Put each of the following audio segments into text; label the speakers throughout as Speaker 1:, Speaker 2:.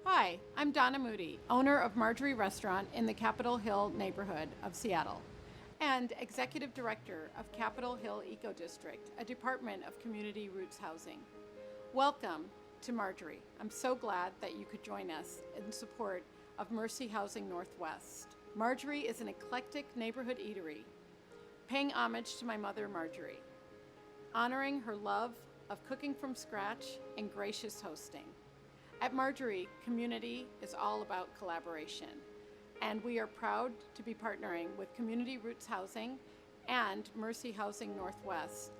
Speaker 1: Hi, I'm Donna Moody, owner of Marjorie Restaurant in the Capitol Hill neighborhood of Seattle, and Executive Director of Capitol Hill Eco District, a department of Community Roots Housing. Welcome to Marjorie. I'm so glad that you could join us in support of Mercy Housing Northwest. Marjorie is an eclectic neighborhood eatery, paying homage to my mother, Marjorie, honoring her love of cooking from scratch and gracious hosting. At Marjorie, community is all about collaboration, and we are proud to be partnering with Community Roots Housing and Mercy Housing Northwest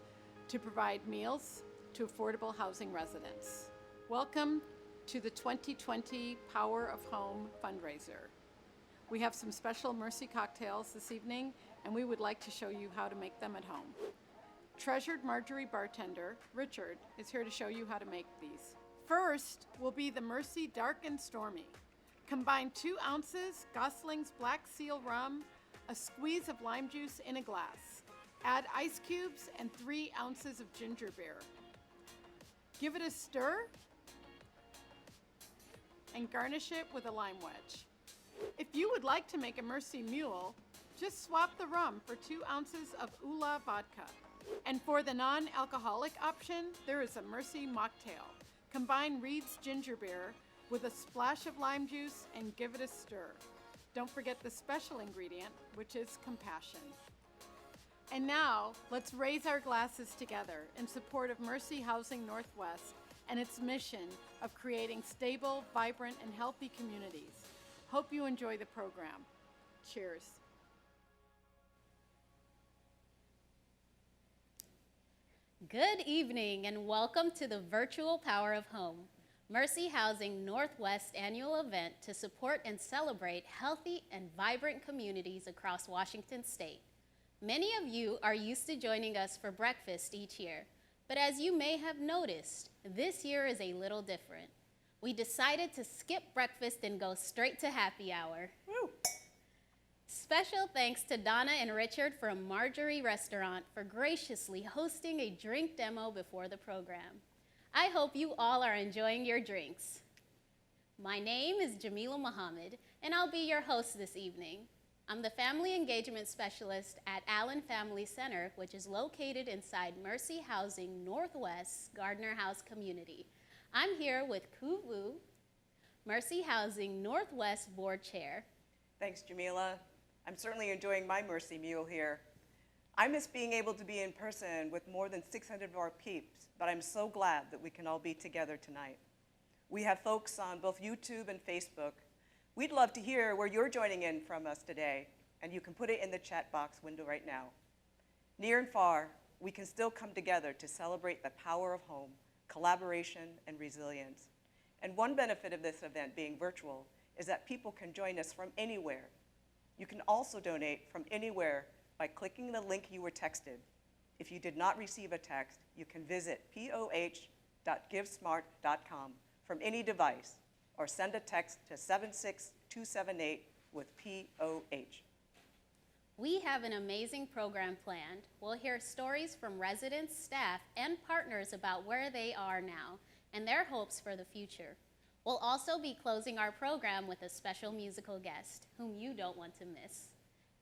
Speaker 1: to provide meals to affordable housing residents. Welcome to the 2020 Power of Home fundraiser. We have some special Mercy cocktails this evening, and we would like to show you how to make them at home. Treasured Marjorie bartender, Richard, is here to show you how to make these. First will be the Mercy Dark and Stormy. Combine 2 ounces Gosling's Black Seal rum, a squeeze of lime juice in a glass. Add ice cubes and 3 ounces of ginger beer. Give it a stir and garnish it with a lime wedge. If you would like to make a Mercy Mule, just swap the rum for 2 ounces of Ula vodka. And for the non-alcoholic option, there is a Mercy Mocktail. Combine Reed's ginger beer with a splash of lime juice and give it a stir. Don't forget the special ingredient, which is compassion. And now, let's raise our glasses together in support of Mercy Housing Northwest and its mission of creating stable, vibrant, and healthy communities. Hope you enjoy the program. Cheers.
Speaker 2: Good evening and welcome to the virtual Power of Home, Mercy Housing Northwest annual event to support and celebrate healthy and vibrant communities across Washington State. Many of you are used to joining us for breakfast each year, but as you may have noticed, this year is a little different. We decided to skip breakfast and go straight to happy hour. Woo. Special thanks to Donna and Richard from Marjorie Restaurant for graciously hosting a drink demo before the program. I hope you all are enjoying your drinks. My name is Jamila Mohammed, and I'll be your host this evening. I'm the Family Engagement Specialist at Allen Family Center, which is located inside Mercy Housing Northwest Gardner House community. I'm here with Ku Wu, Mercy Housing Northwest Board Chair.
Speaker 3: Thanks, Jamila. I'm certainly enjoying my Mercy Mule here. I miss being able to be in person with more than 600 of our peeps, but I'm so glad that we can all be together tonight. We have folks on both YouTube and Facebook. We'd love to hear where you're joining in from us today, and you can put it in the chat box window right now. Near and far, we can still come together to celebrate the power of home, collaboration, and resilience. And one benefit of this event being virtual is that people can join us from anywhere. You can also donate from anywhere by clicking the link you were texted. If you did not receive a text, you can visit poh.givesmart.com from any device or send a text to 76278 with POH.
Speaker 2: We have an amazing program planned. We'll hear stories from residents, staff, and partners about where they are now and their hopes for the future. We'll also be closing our program with a special musical guest, whom you don't want to miss.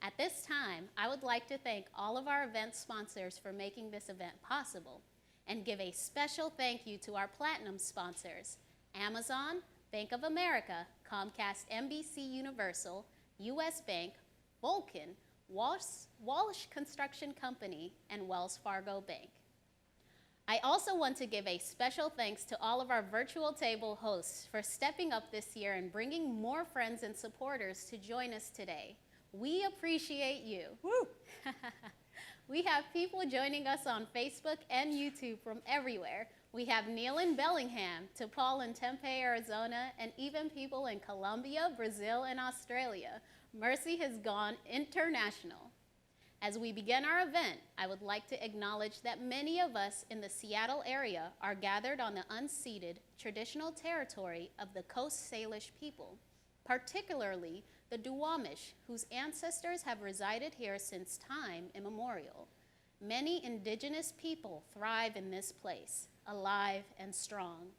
Speaker 2: At this time, I would like to thank all of our event sponsors for making this event possible, and give a special thank you to our platinum sponsors, Amazon, Bank of America, Comcast NBC Universal, US Bank, Vulcan, Walsh Construction Company, and Wells Fargo Bank. I also want to give a special thanks to all of our virtual table hosts for stepping up this year and bringing more friends and supporters to join us today. We appreciate you.
Speaker 3: Woo!
Speaker 2: We have people joining us on Facebook and YouTube from everywhere. We have Neil in Bellingham, to Paul in Tempe, Arizona, and even people in Colombia, Brazil, and Australia. Mercy has gone international. As we begin our event, I would like to acknowledge that many of us in the Seattle area are gathered on the unceded traditional territory of the Coast Salish people, particularly the Duwamish, whose ancestors have resided here since time immemorial. Many indigenous people thrive in this place, alive and strong.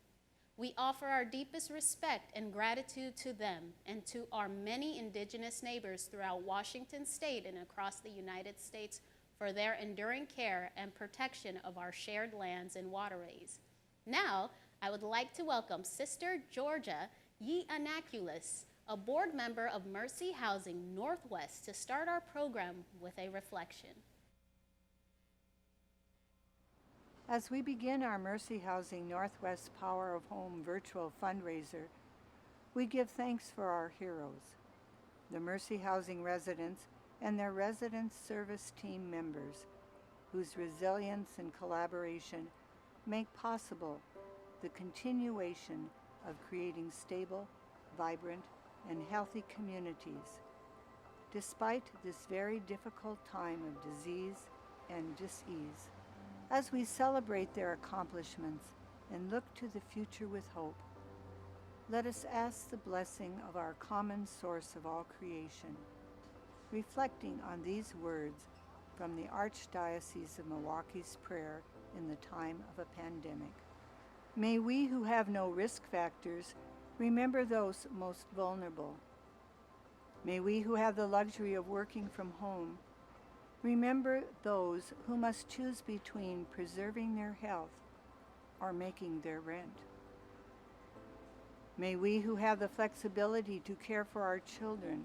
Speaker 2: We offer our deepest respect and gratitude to them and to our many indigenous neighbors throughout Washington State and across the United States for their enduring care and protection of our shared lands and waterways. Now, I would like to welcome Sister Georgia Yi Anaculis, a board member of Mercy Housing Northwest, to start our program with a reflection.
Speaker 4: As we begin our Mercy Housing Northwest Power of Home virtual fundraiser, we give thanks for our heroes, the Mercy Housing residents and their residence service team members, whose resilience and collaboration make possible the continuation of creating stable, vibrant, and healthy communities, despite this very difficult time of disease and dis-ease. As we celebrate their accomplishments and look to the future with hope, let us ask the blessing of our common source of all creation, reflecting on these words from the Archdiocese of Milwaukee's prayer in the time of a pandemic. May we who have no risk factors remember those most vulnerable. May we who have the luxury of working from home remember those who must choose between preserving their health or making their rent. May we who have the flexibility to care for our children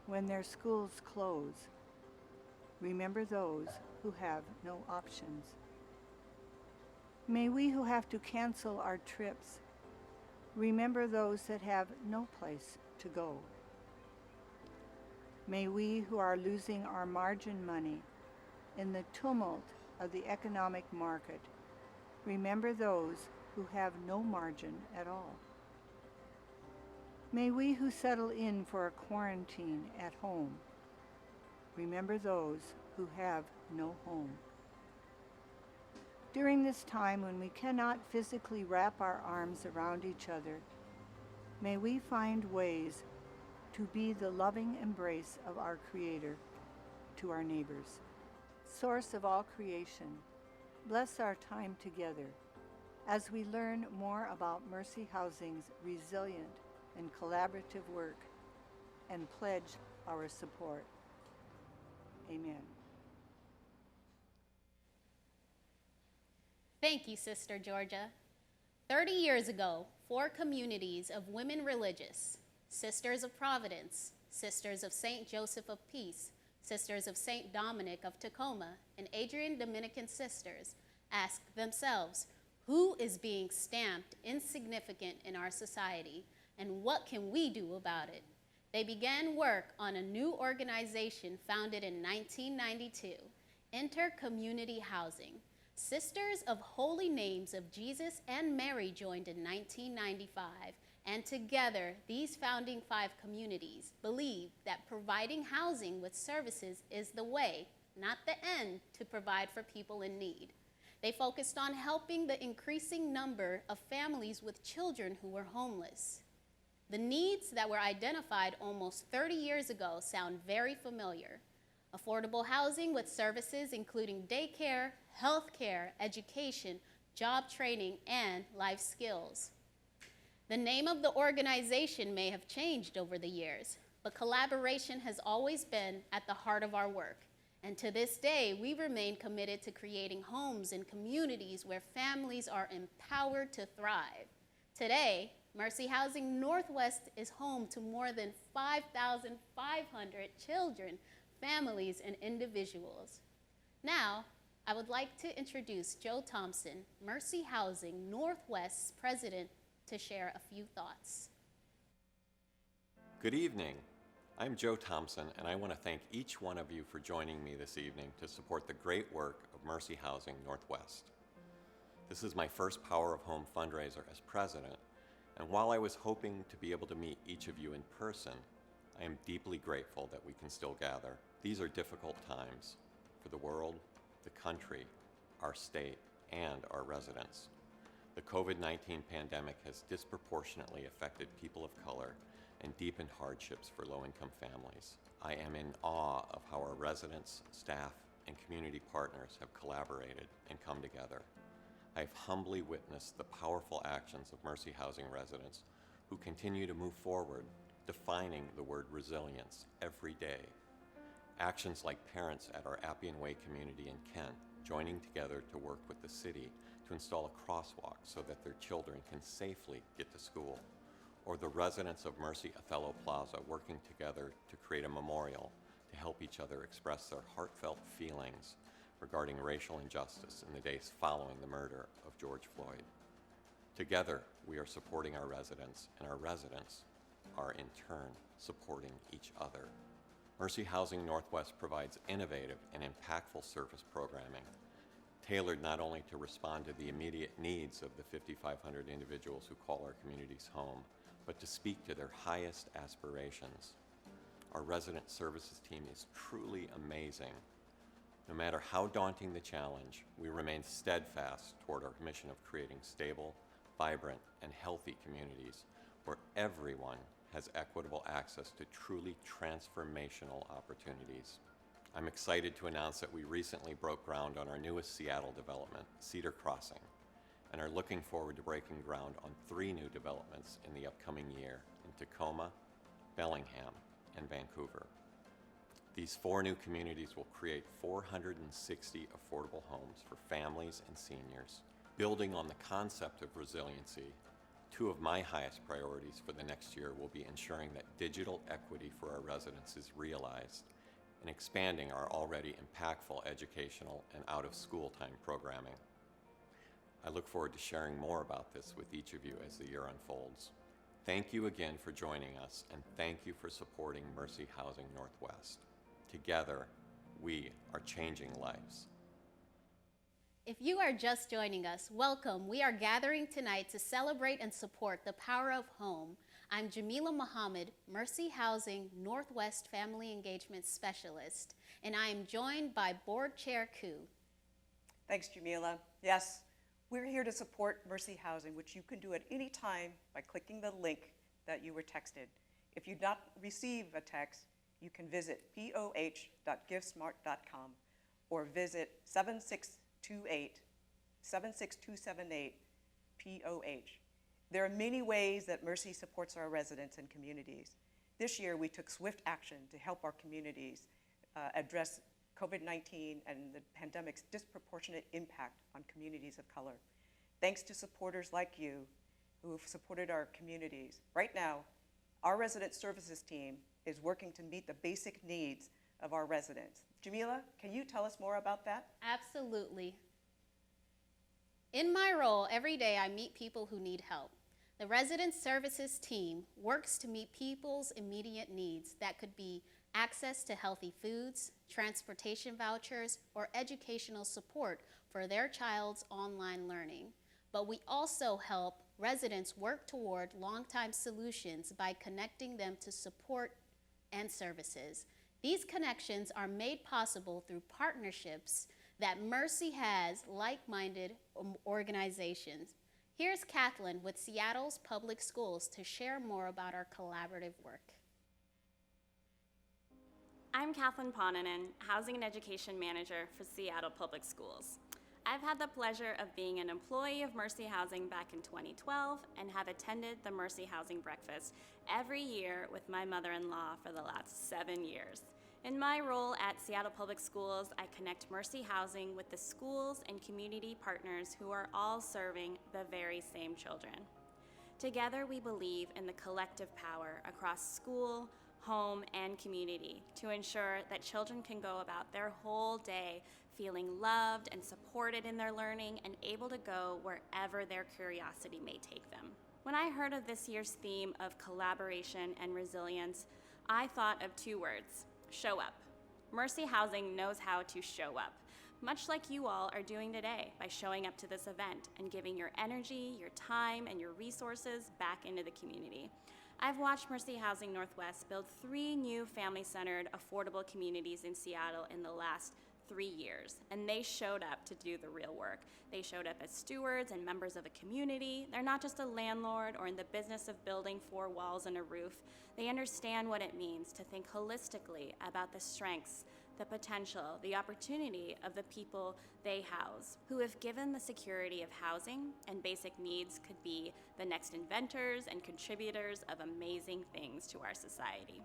Speaker 4: when their schools close remember those who have no options. May we who have to cancel our trips remember those that have no place to go. May we who are losing our margin money in the tumult of the economic market remember those who have no margin at all. May we who settle in for a quarantine at home remember those who have no home. During this time when we cannot physically wrap our arms around each other, may we find ways to be the loving embrace of our Creator to our neighbors. Source of all creation, bless our time together as we learn more about Mercy Housing's resilient and collaborative work and pledge our support. Amen.
Speaker 2: Thank you, Sister Georgia. 30 years ago, 4 communities of women religious, Sisters of Providence, Sisters of St. Joseph of Peace, Sisters of St. Dominic of Tacoma, and Adrian Dominican Sisters, asked themselves, who is being stamped insignificant in our society, and what can we do about it? They began work on a new organization founded in 1992, Inter-Community Housing. Sisters of Holy Names of Jesus and Mary joined in 1995, and together, these founding 5 communities believe that providing housing with services is the way, not the end, to provide for people in need. They focused on helping the increasing number of families with children who were homeless. The needs that were identified almost 30 years ago sound very familiar. Affordable housing with services including daycare, healthcare, education, job training, and life skills. The name of the organization may have changed over the years, but collaboration has always been at the heart of our work. And to this day, we remain committed to creating homes and communities where families are empowered to thrive. Today, Mercy Housing Northwest is home to more than 5,500 children, families, and individuals. Now, I would like to introduce Joe Thompson, Mercy Housing Northwest's president, to share a few thoughts.
Speaker 5: Good evening. I'm Joe Thompson, and I want to thank each one of you for joining me this evening to support the great work of Mercy Housing Northwest. This is my first Power of Home fundraiser as president, and while I was hoping to be able to meet each of you in person, I am deeply grateful that we can still gather. These are difficult times for the world, the country, our state, and our residents. The COVID-19 pandemic has disproportionately affected people of color and deepened hardships for low-income families. I am in awe of how our residents, staff, and community partners have collaborated and come together. I have humbly witnessed the powerful actions of Mercy Housing residents who continue to move forward, defining the word resilience every day. Actions like parents at our Appian Way community in Kent joining together to work with the city to install a crosswalk so that their children can safely get to school, or the residents of Mercy Othello Plaza working together to create a memorial to help each other express their heartfelt feelings regarding racial injustice in the days following the murder of George Floyd. Together, we are supporting our residents, and our residents are in turn supporting each other. Mercy Housing Northwest provides innovative and impactful service programming, tailored not only to respond to the immediate needs of the 5,500 individuals who call our communities home, but to speak to their highest aspirations. Our resident services team is truly amazing. No matter how daunting the challenge, we remain steadfast toward our mission of creating stable, vibrant, and healthy communities where everyone has equitable access to truly transformational opportunities. I'm excited to announce that we recently broke ground on our newest Seattle development, Cedar Crossing, and are looking forward to breaking ground on 3 new developments in the upcoming year in Tacoma, Bellingham, and Vancouver. These 4 new communities will create 460 affordable homes for families and seniors. Building on the concept of resiliency, 2 of my highest priorities for the next year will be ensuring that digital equity for our residents is realized and expanding our already impactful educational and out-of-school time programming. I look forward to sharing more about this with each of you as the year unfolds. Thank you again for joining us, and thank you for supporting Mercy Housing Northwest. Together, we are changing lives.
Speaker 2: If you are just joining us, welcome. We are gathering tonight to celebrate and support the power of home. I'm Jamila Mohammed, Mercy Housing Northwest Family Engagement Specialist, and I am joined by Board Chair Koo.
Speaker 3: Thanks, Jamila. Yes, we're here to support Mercy Housing, which you can do at any time by clicking the link that you were texted. If you not receive a text, you can visit poh.givesmart.com or visit 76278 POH. There are many ways that Mercy supports our residents and communities. This year, we took swift action to help our communities address COVID-19 and the pandemic's disproportionate impact on communities of color. Thanks to supporters like you who have supported our communities. Right now, our resident services team is working to meet the basic needs of our residents. Jamila, can you tell us more about that?
Speaker 2: Absolutely. In my role, every day I meet people who need help. The resident services team works to meet people's immediate needs that could be access to healthy foods, transportation vouchers, or educational support for their child's online learning. But we also help residents work toward long-time solutions by connecting them to support and services. These connections are made possible through partnerships that Mercy has like-minded organizations. Here's Kathleen with Seattle's Public Schools to share more about our collaborative work.
Speaker 6: I'm Kathleen Patton, Housing and Education Manager for Seattle Public Schools. I've had the pleasure of being an employee of Mercy Housing back in 2012 and have attended the Mercy Housing Breakfast every year with my mother-in-law for the last 7 years. In my role at Seattle Public Schools, I connect Mercy Housing with the schools and community partners who are all serving the very same children. Together, we believe in the collective power across school, home, and community to ensure that children can go about their whole day feeling loved and supported in their learning and able to go wherever their curiosity may take them. When I heard of this year's theme of collaboration and resilience, I thought of 2 words: show up. Mercy Housing knows how to show up, much like you all are doing today by showing up to this event and giving your energy, your time, and your resources back into the community. I've watched Mercy Housing Northwest build 3 new family-centered, affordable communities in Seattle in the last 3 years, and they showed up to do the real work. They showed up as stewards and members of a community. They're not just a landlord or in the business of building 4 walls and a roof. They understand what it means to think holistically about the strengths, the potential, the opportunity of the people they house, who, if given the security of housing and basic needs, could be the next inventors and contributors of amazing things to our society.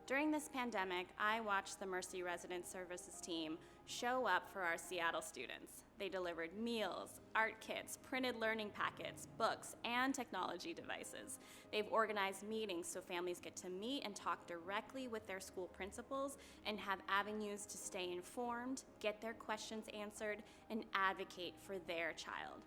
Speaker 6: During this pandemic, I watched the Mercy Resident Services team show up for our Seattle students. They delivered meals, art kits, printed learning packets, books, and technology devices. They've organized meetings so families get to meet and talk directly with their school principals and have avenues to stay informed, get their questions answered, and advocate for their child.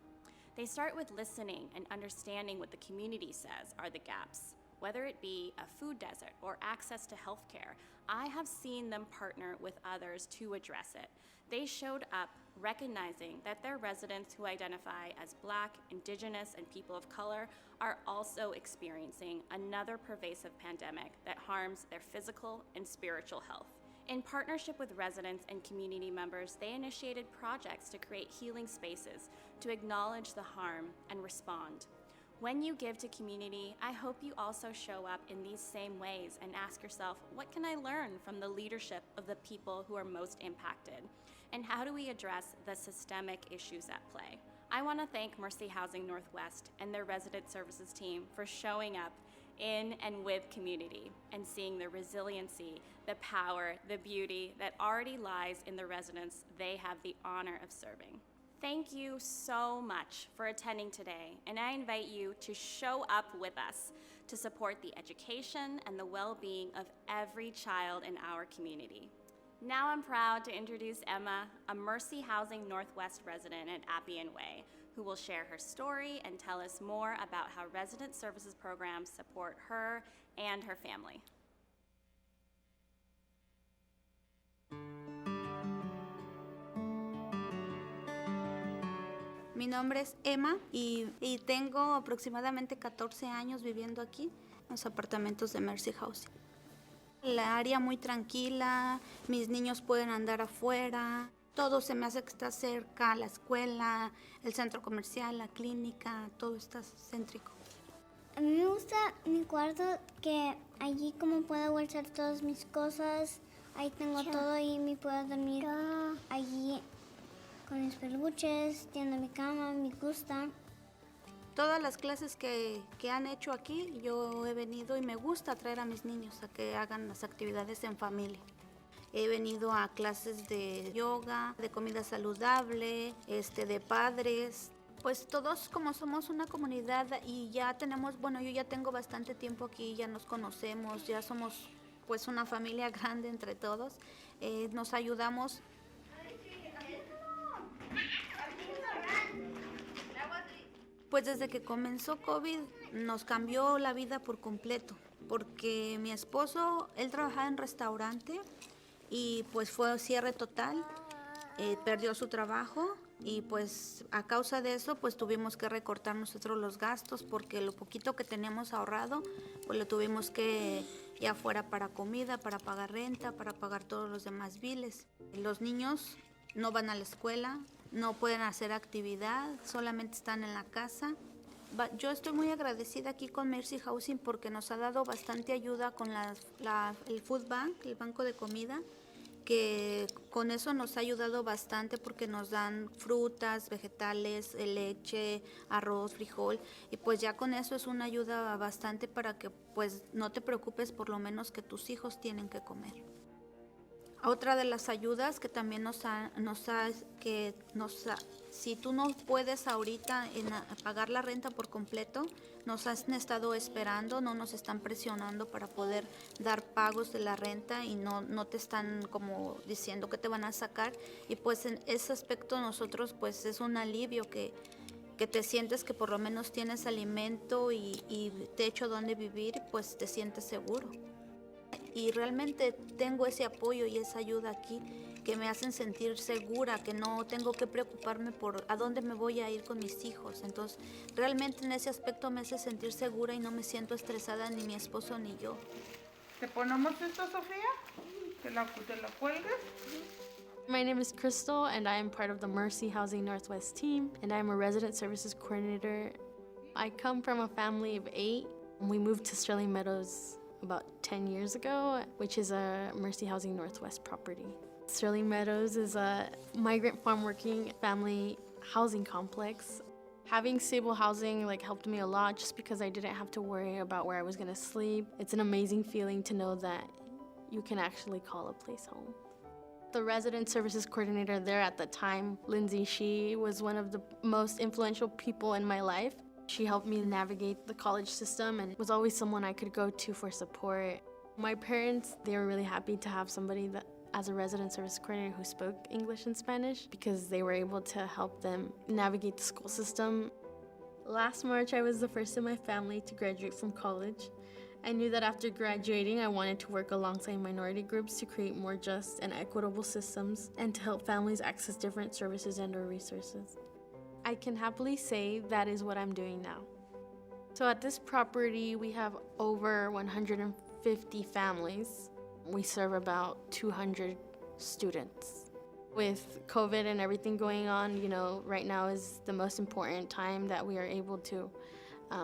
Speaker 6: They start with listening and understanding what the community says are the gaps. Whether it be a food desert or access to health care, I have seen them partner with others to address it. They showed up recognizing that their residents who identify as Black, Indigenous, and people of color are also experiencing another pervasive pandemic that harms their physical and spiritual health. In partnership with residents and community members, they initiated projects to create healing spaces to acknowledge the harm and respond. When you give to community, I hope you also show up in these same ways and ask yourself, what can I learn from the leadership of the people who are most impacted? And how do we address the systemic issues at play? I want to thank Mercy Housing Northwest and their resident services team for showing up in and with community and seeing the resiliency, the power, the beauty that already lies in the residents they have the honor of serving. Thank you so much for attending today, and I invite you to show up with us to support the education and the well-being of every child in our community. Now I'm proud to introduce Emma, a Mercy Housing Northwest resident at Appian Way, who will share her story and tell us more about how resident services programs support her and her family.
Speaker 7: Mi nombre es Emma y tengo aproximadamente 14 años viviendo aquí, en los apartamentos de Mercy Housing. La área muy tranquila, mis niños pueden andar afuera, todo se me hace que está cerca, la escuela, el centro comercial, la clínica, todo está céntrico.
Speaker 8: A mí me gusta mi cuarto, que allí como puedo guardar todas mis cosas, ahí tengo todo y me puedo dormir allí con mis peluches, tiendo mi cama, me gusta.
Speaker 7: Todas las clases que han hecho aquí, yo he venido y me gusta traer a mis niños a que hagan las actividades en familia. He venido a clases de yoga, de comida saludable, de padres. Pues todos como somos una comunidad y ya tenemos, bueno, yo ya tengo bastante tiempo aquí, ya nos conocemos, ya somos pues una familia grande entre todos. Nos ayudamos. Pues desde que comenzó COVID nos cambió la vida por completo, porque mi esposo, él trabajaba en restaurante y pues fue cierre total, perdió su trabajo y pues a causa de eso pues tuvimos que recortar nosotros los gastos, porque lo poquito que teníamos ahorrado pues lo tuvimos que ya fuera para comida, para pagar renta, para pagar todos los demás biles. Los niños no van a la escuela, no pueden hacer actividad, solamente están en la casa. Yo estoy muy agradecida aquí con Mercy Housing porque nos ha dado bastante ayuda con el Food Bank, el banco de comida, que con eso nos ha ayudado bastante porque nos dan frutas, vegetales, leche, arroz, frijol, y pues ya con eso es una ayuda bastante para que pues no te preocupes, por lo menos que tus hijos tienen que comer. Otra de las ayudas que también si tú no puedes ahorita pagar la renta por completo, nos han estado esperando, no nos están presionando para poder dar pagos de la renta y no te están como diciendo que te van a sacar, y pues en ese aspecto nosotros pues es un alivio que te sientes que por lo menos tienes alimento y techo donde vivir, pues te sientes seguro. Y realmente tengo ese apoyo y esa ayuda aquí que me hacen sentir segura, que no tengo que preocuparme por a dónde me voy a ir con mis hijos. Entonces, realmente en ese aspecto me hace sentir segura y no me siento estresada, ni mi esposo ni yo.
Speaker 9: ¿Te ponemos esto, Sofía? ¿Te la cuelgas?
Speaker 10: My name is Crystal, and I am part of the Mercy Housing Northwest team, and I am a resident services coordinator. I come from a family of 8. We moved to Sterling Meadows about 10 years ago, which is a Mercy Housing Northwest property. Sterling Meadows is a migrant farm working family housing complex. Having stable housing helped me a lot just because I didn't have to worry about where I was gonna sleep. It's an amazing feeling to know that you can actually call a place home. The resident services coordinator there at the time, Lindsay, she was one of the most influential people in my life. She helped me navigate the college system and was always someone I could go to for support. My parents, they were really happy to have somebody that as a resident service coordinator who spoke English and Spanish because they were able to help them navigate the school system. Last March, I was the first in my family to graduate from college. I knew that after graduating, I wanted to work alongside minority groups to create more just and equitable systems and to help families access different services and/or resources. I can happily say that is what I'm doing now. So at this property, we have over 150 families. We serve about 200 students. With COVID and everything going on, right now is the most important time that we are able to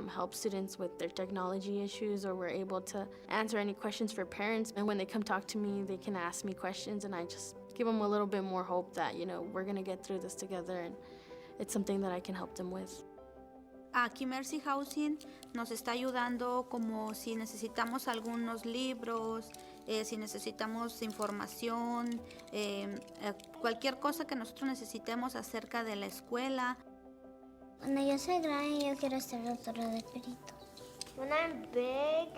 Speaker 10: help students with their technology issues, or we're able to answer any questions for parents. And when they come talk to me, they can ask me questions, and I just give them a little bit more hope that, we're gonna get through this together, and it's something that I can help them with.
Speaker 7: Aquí Mercy Housing nos está ayudando como si necesitamos algunos libros, si necesitamos información, cualquier cosa que nosotros necesitemos acerca de la escuela.
Speaker 8: Cuando yo sea grande, yo quiero ser doctora de peritos.
Speaker 11: When I'm big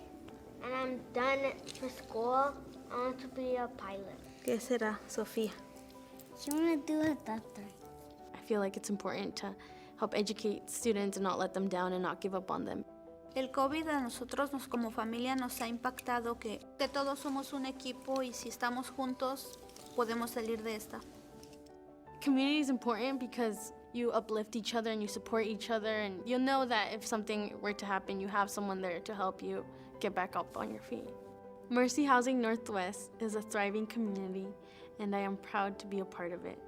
Speaker 11: and I'm done for school, I want to be a pilot.
Speaker 7: ¿Qué será, Sofía?
Speaker 8: She want to do a doctor.
Speaker 10: I feel like it's important to help educate students and not let them down and not give up on them.
Speaker 7: El COVID a nosotros como familia nos ha impactado que todos somos un equipo y si estamos juntos podemos salir de esta.
Speaker 10: Community is important because you uplift each other and you support each other, and you'll know that if something were to happen, you have someone there to help you get back up on your feet. Mercy Housing Northwest is a thriving community, and I am proud to be a part of it.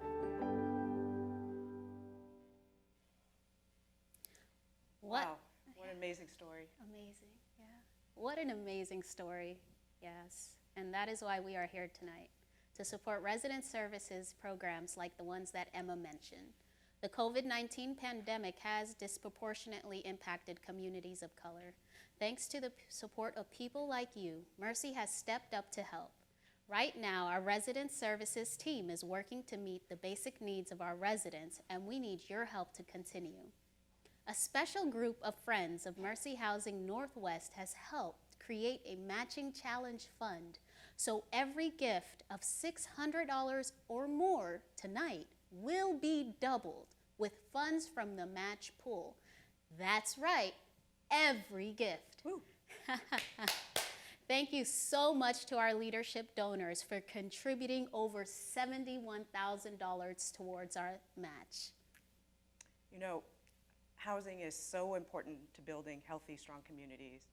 Speaker 3: Wow, what an amazing story.
Speaker 2: Amazing, yeah. What an amazing story, yes. And that is why we are here tonight, to support resident services programs like the ones that Emma mentioned. The COVID-19 pandemic has disproportionately impacted communities of color. Thanks to the support of people like you, Mercy has stepped up to help. Right now, our resident services team is working to meet the basic needs of our residents, and we need your help to continue. A special group of friends of Mercy Housing Northwest has helped create a matching challenge fund, so every gift of $600 or more tonight will be doubled with funds from the match pool. That's right, every gift. Thank you so much to our leadership donors for contributing over $71,000 towards our match.
Speaker 3: Housing is so important to building healthy, strong communities.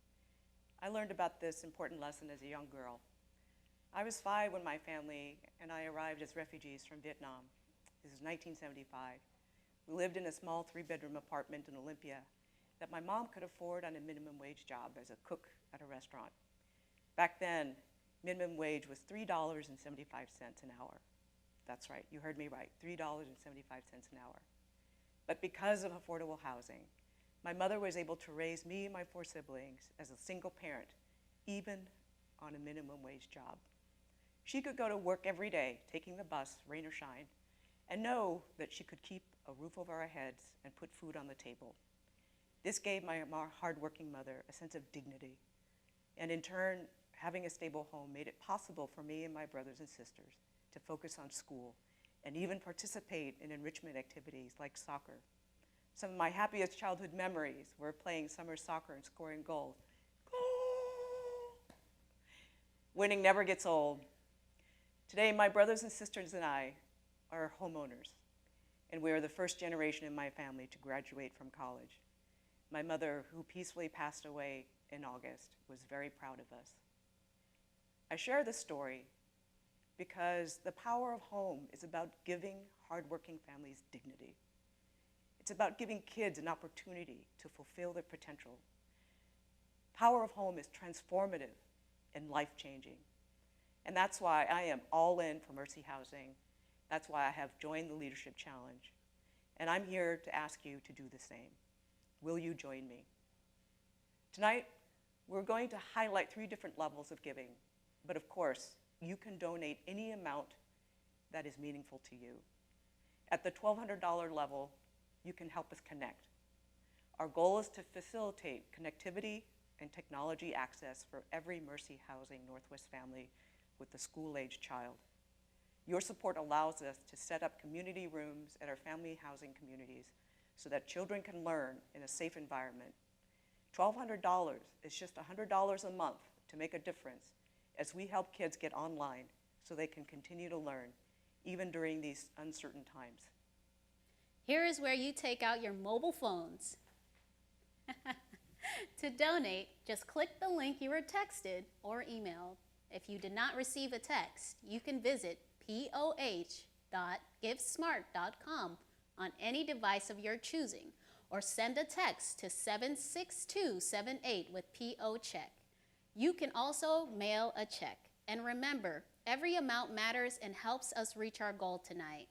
Speaker 3: I learned about this important lesson as a young girl. I was 5 when my family and I arrived as refugees from Vietnam. This is 1975. We lived in a small 3-bedroom apartment in Olympia that my mom could afford on a minimum wage job as a cook at a restaurant. Back then, minimum wage was $3.75 an hour. That's right, you heard me right, $3.75 an hour. But because of affordable housing, my mother was able to raise me and my 4 siblings as a single parent, even on a minimum wage job. She could go to work every day, taking the bus, rain or shine, and know that she could keep a roof over our heads and put food on the table. This gave my hardworking mother a sense of dignity, and in turn, having a stable home made it possible for me and my brothers and sisters to focus on school and even participate in enrichment activities like soccer. Some of my happiest childhood memories were playing summer soccer and scoring goals. Goal! Winning never gets old. Today, my brothers and sisters and I are homeowners, and we are the first generation in my family to graduate from college. My mother, who peacefully passed away in August, was very proud of us. I share this story because the power of home is about giving hardworking families dignity. It's about giving kids an opportunity to fulfill their potential. Power of home is transformative and life-changing. And that's why I am all in for Mercy Housing. That's why I have joined the Leadership Challenge. And I'm here to ask you to do the same. Will you join me? Tonight, we're going to highlight 3 different levels of giving. But of course, you can donate any amount that is meaningful to you. At the $1,200 level, you can help us connect. Our goal is to facilitate connectivity and technology access for every Mercy Housing Northwest family with a school-age child. Your support allows us to set up community rooms at our family housing communities so that children can learn in a safe environment. $1,200 is just $100 a month to make a difference as we help kids get online so they can continue to learn, even during these uncertain times.
Speaker 2: Here is where you take out your mobile phones. To donate, just click the link you were texted or emailed. If you did not receive a text, you can visit poh.givesmart.com on any device of your choosing, or send a text to 76278 with PO check. You can also mail a check. And remember, every amount matters and helps us reach our goal tonight.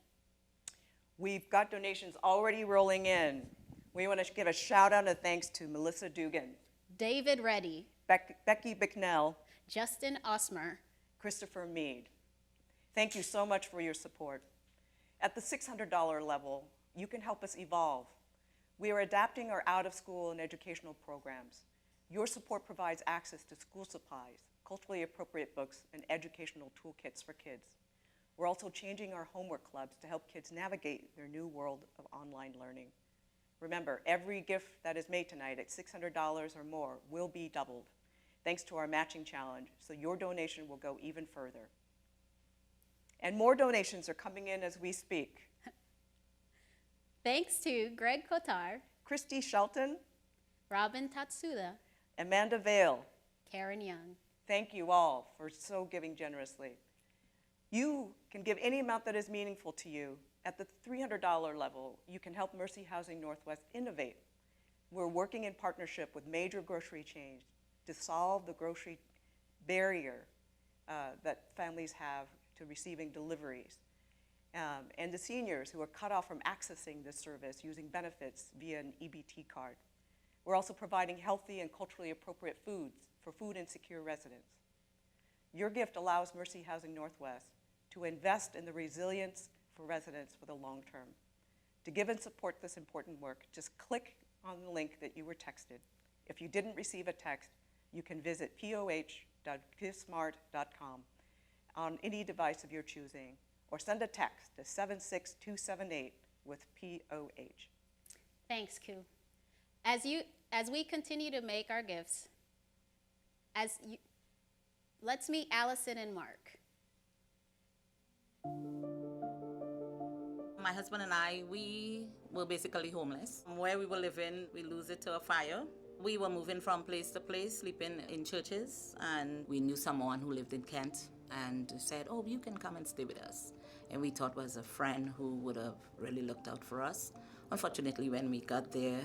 Speaker 3: We've got donations already rolling in. We want to give a shout out and thanks to Melissa Dugan,
Speaker 2: David Reddy,
Speaker 3: Becky Bicknell,
Speaker 2: Justin Osmer,
Speaker 3: Christopher Mead. Thank you so much for your support. At the $600 level, you can help us evolve. We are adapting our out-of-school and educational programs. Your support provides access to school supplies, culturally appropriate books, and educational toolkits for kids. We're also changing our homework clubs to help kids navigate their new world of online learning. Remember, every gift that is made tonight at $600 or more will be doubled, thanks to our matching challenge, so your donation will go even further. And more donations are coming in as we speak.
Speaker 2: Thanks to Greg Kotar,
Speaker 3: Christy Shelton,
Speaker 2: Robin Tatsuda,
Speaker 3: Amanda Vale.
Speaker 2: Karen Young.
Speaker 3: Thank you all for so giving generously. You can give any amount that is meaningful to you. At the $300 level, you can help Mercy Housing Northwest innovate. We're working in partnership with major grocery chains to solve the grocery barrier that families have to receiving deliveries. And the seniors who are cut off from accessing this service using benefits via an EBT card. We're also providing healthy and culturally appropriate foods for food insecure residents. Your gift allows Mercy Housing Northwest to invest in the resilience for residents for the long term. To give and support this important work, just click on the link that you were texted. If you didn't receive a text, you can visit poh.givesmart.com on any device of your choosing, or send a text to 76278 with POH.
Speaker 2: Thanks, Koo. As we continue to make our gifts, let's meet Allison and Mark.
Speaker 12: My husband and I, we were basically homeless. Where we were living, we lose it to a fire. We were moving from place to place, sleeping in churches, and we knew someone who lived in Kent and said, oh, you can come and stay with us. And we thought was a friend who would have really looked out for us. Unfortunately, when we got there,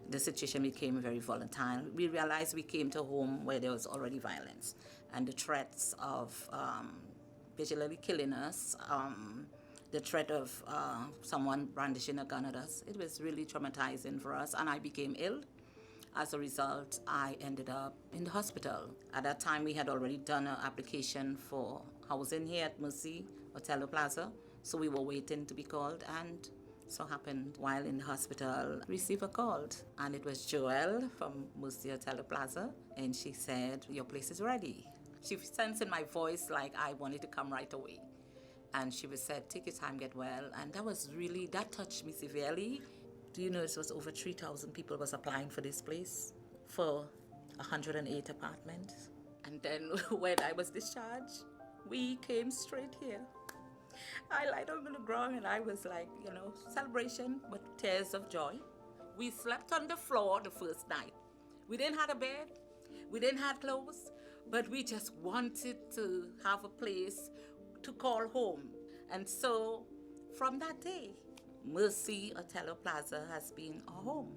Speaker 12: the situation became very volatile. We realized we came to a home where there was already violence, and the threats of vigilantly killing us, the threat of someone brandishing a gun at us, it was really traumatizing for us, and I became ill. As a result, I ended up in the hospital. At that time, we had already done an application for housing here at Mercy Hotel Plaza, so we were waiting to be called, and so happened while in the hospital, received a call, and it was Joelle from Mercy Hotel Plaza, and she said, your place is ready. She sensed in my voice like I wanted to come right away. And she said, take your time, get well. And that touched me severely. Do you know it was over 3,000 people was applying for this place for 108 apartments. And then when I was discharged, we came straight here. I lied on the ground and I was like, celebration, but tears of joy. We slept on the floor the first night. We didn't have a bed, we didn't have clothes, but we just wanted to have a place to call home. And so from that day, Mercy Hotel Plaza has been our home.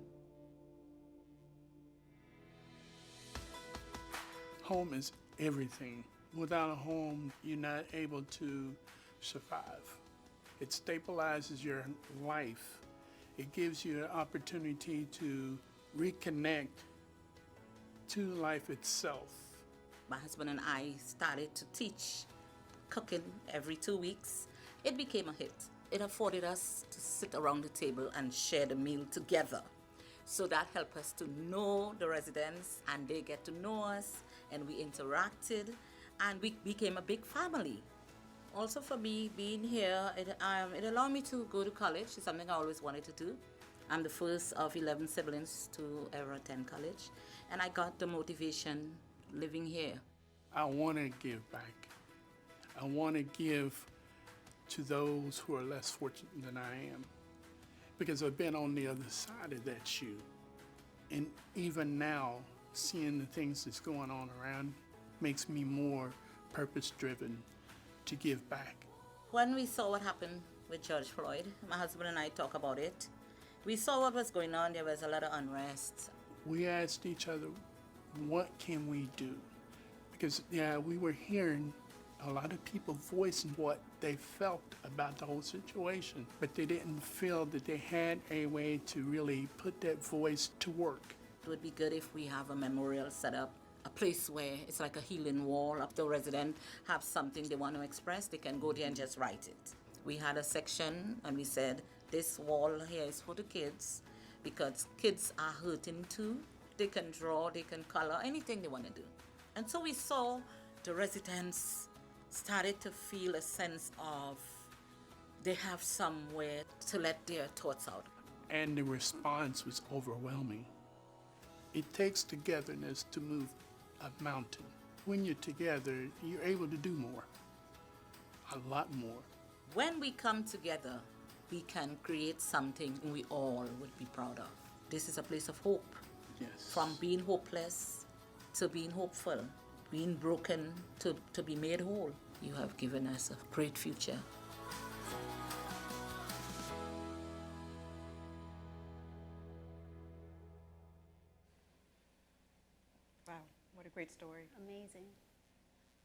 Speaker 13: Home is everything Without a home, you're not able to survive. It stabilizes your life. It gives you an opportunity to reconnect to life itself.
Speaker 12: My husband and I started to teach cooking every 2 weeks. It became a hit. It afforded us to sit around the table and share the meal together. So that helped us to know the residents, and they get to know us, and we interacted, and we became a big family. Also for me, being here, it allowed me to go to college. It's something I always wanted to do. I'm the first of 11 siblings to ever attend college, and I got the motivation living here.
Speaker 13: I want to give back. I want to give to those who are less fortunate than I am, because I've been on the other side of that shoe. And even now, seeing the things that's going on around makes me more purpose-driven to give back.
Speaker 12: When we saw what happened with George Floyd, my husband and I talk about it. We saw what was going on. There was a lot of unrest.
Speaker 13: We asked each other, what can we do? Because, we were hearing a lot of people voicing what they felt about the whole situation, but they didn't feel that they had a way to really put that voice to work.
Speaker 12: It would be good if we have a memorial set up, a place where it's like a healing wall. If the resident have something they want to express, they can go there and just write it. We had a section and we said, this wall here is for the kids, because kids are hurting too. They can draw, they can color, anything they want to do. And so we saw the residents started to feel a sense of they have somewhere to let their thoughts out.
Speaker 13: And the response was overwhelming. It takes togetherness to move a mountain. When you're together, you're able to do more, a lot more.
Speaker 12: When we come together, we can create something we all would be proud of. This is a place of hope.
Speaker 13: Yes.
Speaker 12: From being hopeless to being hopeful, being broken to be made whole. You have given us a great future.
Speaker 3: Wow, what a great story.
Speaker 2: Amazing.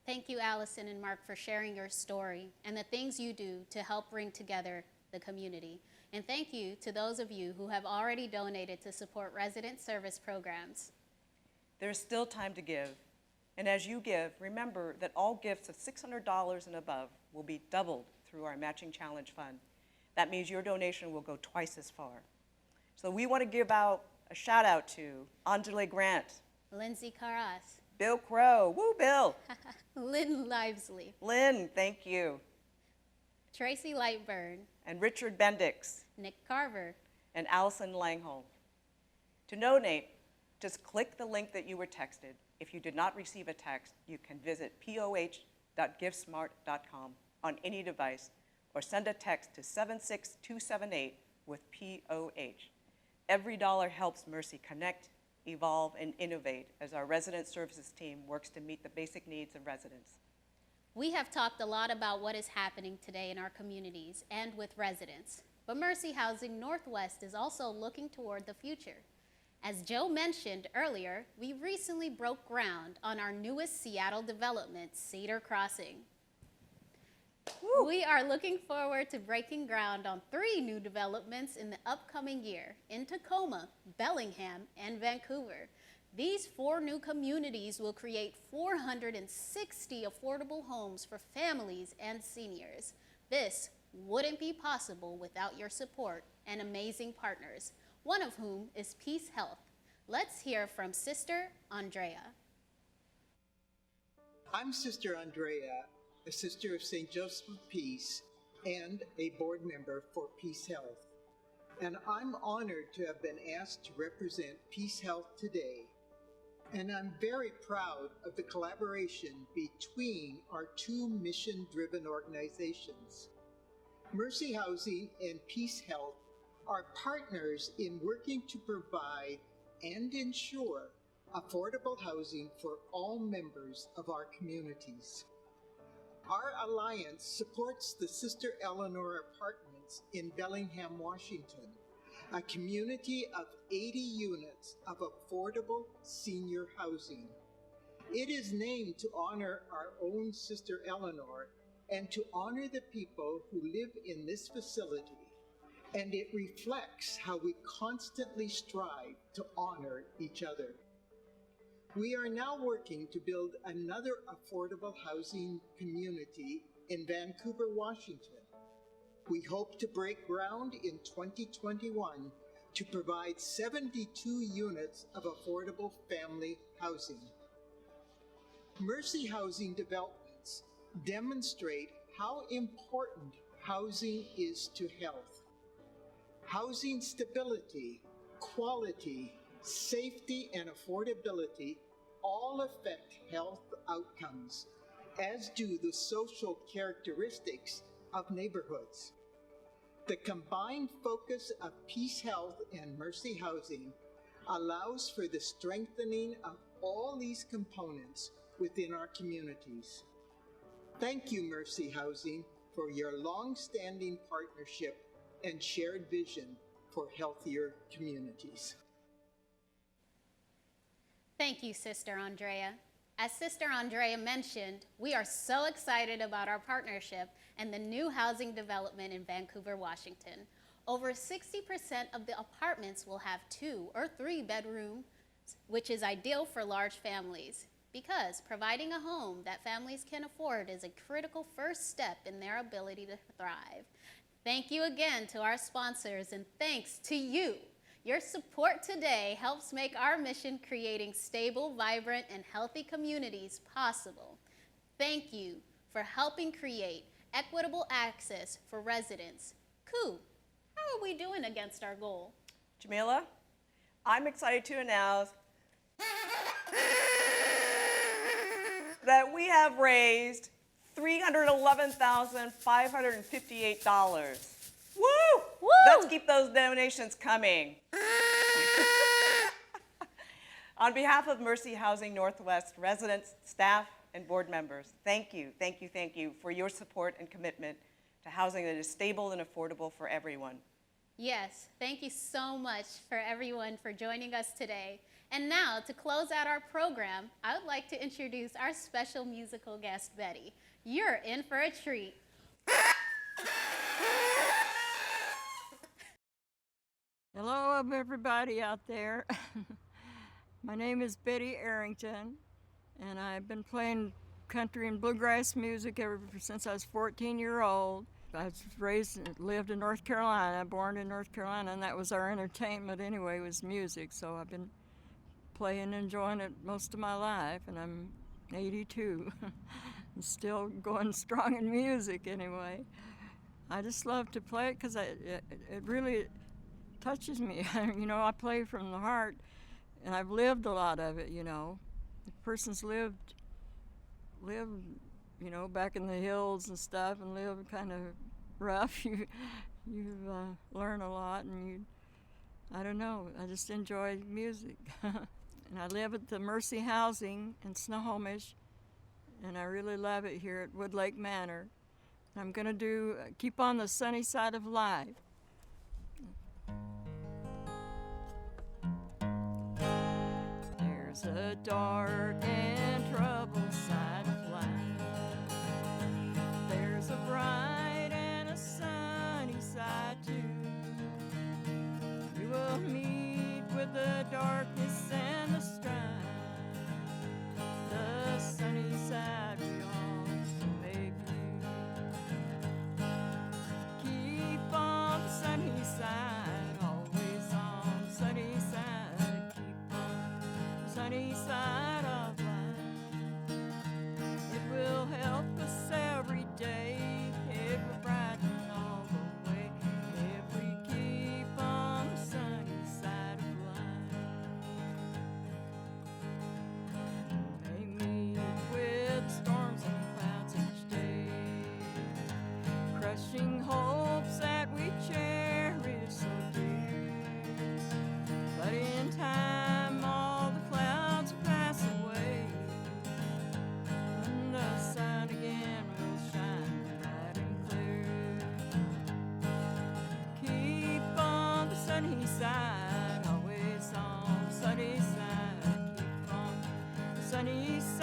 Speaker 2: Thank you, Allison and Mark, for sharing your story and the things you do to help bring together the community. And thank you to those of you who have already donated to support resident service programs.
Speaker 3: There's still time to give. And as you give, remember that all gifts of $600 and above will be doubled through our Matching Challenge Fund. That means your donation will go twice as far. So we want to give out a shout out to Angela Grant,
Speaker 2: Lindsay Carras,
Speaker 3: Bill Crow, woo Bill,
Speaker 2: Lynn Livesley,
Speaker 3: Lynn, thank you,
Speaker 2: Tracy Lightburn,
Speaker 3: and Richard Bendix,
Speaker 2: Nick Carver,
Speaker 3: and Allison Langholm. To donate, just click the link that you were texted. If you did not receive a text, you can visit poh.givesmart.com on any device or send a text to 76278 with POH. Every dollar helps Mercy connect, evolve, and innovate as our resident services team works to meet the basic needs of residents.
Speaker 2: We have talked a lot about what is happening today in our communities and with residents, but Mercy Housing Northwest is also looking toward the future. As Joe mentioned earlier, we recently broke ground on our newest Seattle development, Cedar Crossing. Woo. We are looking forward to breaking ground on 3 new developments in the upcoming year in Tacoma, Bellingham, and Vancouver. These 4 new communities will create 460 affordable homes for families and seniors. This wouldn't be possible without your support and amazing partners, one of whom is Peace Health. Let's hear from Sister Andrea.
Speaker 14: I'm Sister Andrea, a sister of St. Joseph of Peace and a board member for Peace Health. And I'm honored to have been asked to represent Peace Health today. And I'm very proud of the collaboration between our 2 mission-driven organizations. Mercy Housing and Peace Health are partners in working to provide and ensure affordable housing for all members of our communities. Our alliance supports the Sister Eleanor Apartments in Bellingham, Washington, a community of 80 units of affordable senior housing. It is named to honor our own Sister Eleanor and to honor the people who live in this facility. And it reflects how we constantly strive to honor each other. We are now working to build another affordable housing community in Vancouver, Washington. We hope to break ground in 2021 to provide 72 units of affordable family housing. Mercy Housing developments demonstrate how important housing is to health. Housing stability, quality, safety, and affordability all affect health outcomes, as do the social characteristics of neighborhoods. The combined focus of Peace Health and Mercy Housing allows for the strengthening of all these components within our communities. Thank you, Mercy Housing, for your long-standing partnership and shared vision for healthier communities.
Speaker 2: Thank you, Sister Andrea. As Sister Andrea mentioned, we are so excited about our partnership and the new housing development in Vancouver, Washington. Over 60% of the apartments will have 2 or 3 bedrooms, which is ideal for large families, because providing a home that families can afford is a critical first step in their ability to thrive. Thank you again to our sponsors, and thanks to you. Your support today helps make our mission creating stable, vibrant, and healthy communities possible. Thank you for helping create equitable access for residents. Koo, how are we doing against our goal?
Speaker 3: Jamila, I'm excited to announce that we have raised $311,558. Woo!
Speaker 2: Woo!
Speaker 3: Let's keep those donations coming. On behalf of Mercy Housing Northwest residents, staff, and board members, thank you for your support and commitment to housing that is stable and affordable for everyone.
Speaker 2: Yes, thank you so much for everyone for joining us today. And now, to close out our program, I would like to introduce our special musical guest, Betty. You're in for a treat.
Speaker 15: Hello, everybody out there. My name is Betty Arrington, and I've been playing country and bluegrass music ever since I was 14-year-old. I was lived in North Carolina, born in North Carolina, and that was our entertainment anyway, was music. So I've been playing and enjoying it most of my life, and I'm 82. I'm still going strong in music anyway. I just love to play it because it really touches me. You know, I play from the heart, and I've lived a lot of it, you know. The person's lived, you know, back in the hills and stuff, and lived kind of rough. You learn a lot, and I don't know, I just enjoy music. And I live at the Mercy Housing in Snohomish, and I really love it here at Woodlake Manor. I'm going to Keep on the Sunny Side of Life. There's a dark and troubled side of life. There's a bright and a sunny side too. You will meet with the darkness and the strife. The sunny side belongs to make you. Keep on the sunny side, always on the sunny side. Keep on the sunny side of life. It will help us every day. It will brighten all the way if we keep on the sunny side of life. May meet with storms and clouds each day, crushing hopes that we cherish so dear. But in time, all the clouds will pass away, and the sun again will shine bright and clear. Keep on the sunny side, always on the sunny side. Keep on the sunny side.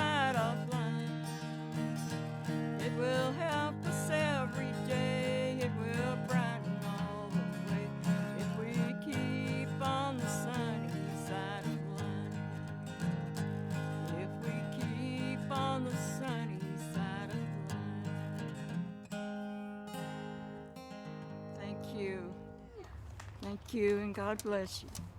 Speaker 15: Thank you, and God bless you.